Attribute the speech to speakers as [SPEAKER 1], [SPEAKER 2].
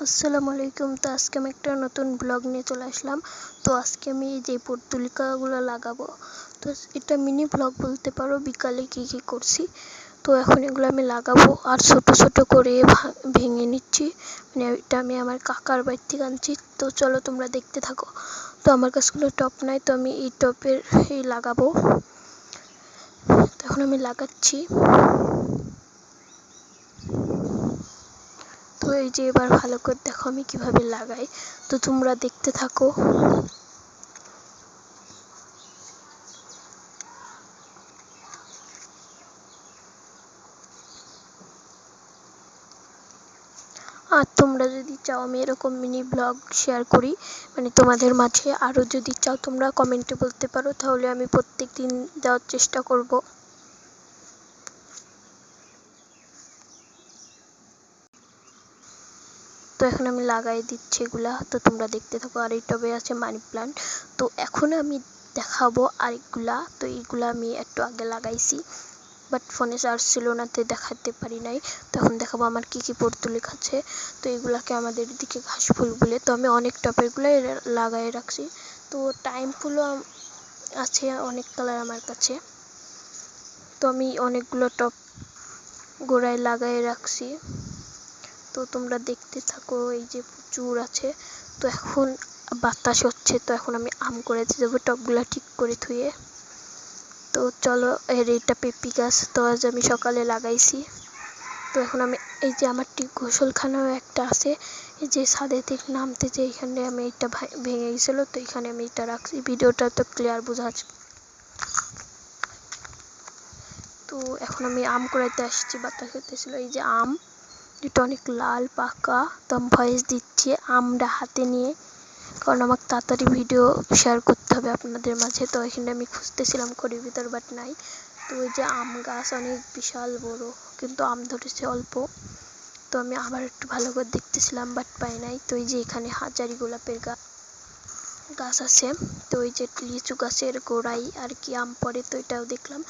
[SPEAKER 1] আসসালামু আলাইকুম। তো আজকে আমি একটা নতুন ব্লগ নিয়ে চলে আসলাম। তো আজকে আমি এই যে পর্তুলিকাগুলো লাগাবো। তো এটা মিনি ব্লগ বলতে পারো, বিকালে কী কী করছি। তো এখন এগুলো আমি লাগাবো আর ছোট ছোট করে ভেঙে নিচ্ছি। মানে এটা আমি আমার কাকার বাড়ি থেকে আনছি। তো চলো তোমরা দেখতে থাকো। তো আমার কাছে কোনো টপ নাই, তো আমি এই টপের এই লাগাবো। তো এখন আমি লাগাচ্ছি। তো এই যে এবার ভালো করে দেখো আমি কিভাবে লাগাই। তো তোমরা দেখতে থাকো। আর তোমরা যদি চাও আমি এরকম মিনি ব্লগ শেয়ার করি, মানে তোমাদের মাঝে আরও যদি চাও তোমরা কমেন্টে বলতে পারো, তাহলে আমি প্রত্যেক দিন দেওয়ার চেষ্টা করব। তো এখন আমি লাগাই দিচ্ছি এগুলা। তো তোমরা দেখতে থাকো। আর এই টবে আছে মানি প্লান্ট। তো এখন আমি দেখাবো আরেকগুলা। তো এইগুলা আমি একটু আগে লাগাইছি, বাট ফোনে চার্জ ছিল না, তাই দেখাতে পারি নাই। তো এখন দেখাবো আমার কী কী পর্তুলিকা আছে। তো এগুলাকে আমাদের দিকে ঘাস ফুল বলে। তো আমি অনেক টবেরগুলোই লাগাই রাখছি। তো টাইম ফুলও আছে অনেক কালার আমার কাছে। তো আমি অনেকগুলো টব গোড়ায় লাগাই রাখছি। তো তোমরা দেখতে থাকো। এই যে প্রচুর আছে। তো এখন বাতাস হচ্ছে, তো এখন আমি আম করে দেবো টবগুলো ঠিক করে ধুয়ে। তো চলো, এটা পেঁপি গাছ। তো আজ আমি সকালে লাগাইছি। তো এখন আমি এই যে আমার ঠিক গোসলখানাও একটা আছে, এই যে ছাদে থেকে নামতে যে এখানে আমি এটা ভেঙে গেছিলো, তো এখানে আমি এটা রাখছি। ভিডিওটা তো ক্লিয়ার বোঝা যাচ্ছে। তো এখন আমি আম কুড়াইতে আসছি, বাতাস হতেছিল। এই যে আম, এটা অনেক লাল পাকা। তো আমি ভয়েস দিচ্ছি আমটা হাতে নিয়ে, কারণ আমাকে তাড়াতাড়ি ভিডিও শেয়ার করতে হবে আপনাদের মাঝে। তো এখানে আমি খুঁজতেছিলাম খড়ির ভিতর, বাট নাই। তো ওই যে আম গাছ অনেক বিশাল বড়, কিন্তু আম ধরেছে অল্প। তো আমি আবার একটু ভালো করে দেখতেছিলাম, বাট পাই নাই। তো এই যে এখানে হাজারি গোলাপের গাছ আছে। তো ওই যে লিচু গাছের গোড়ায় আর কি আম পড়ে, তো এটাও দেখলাম।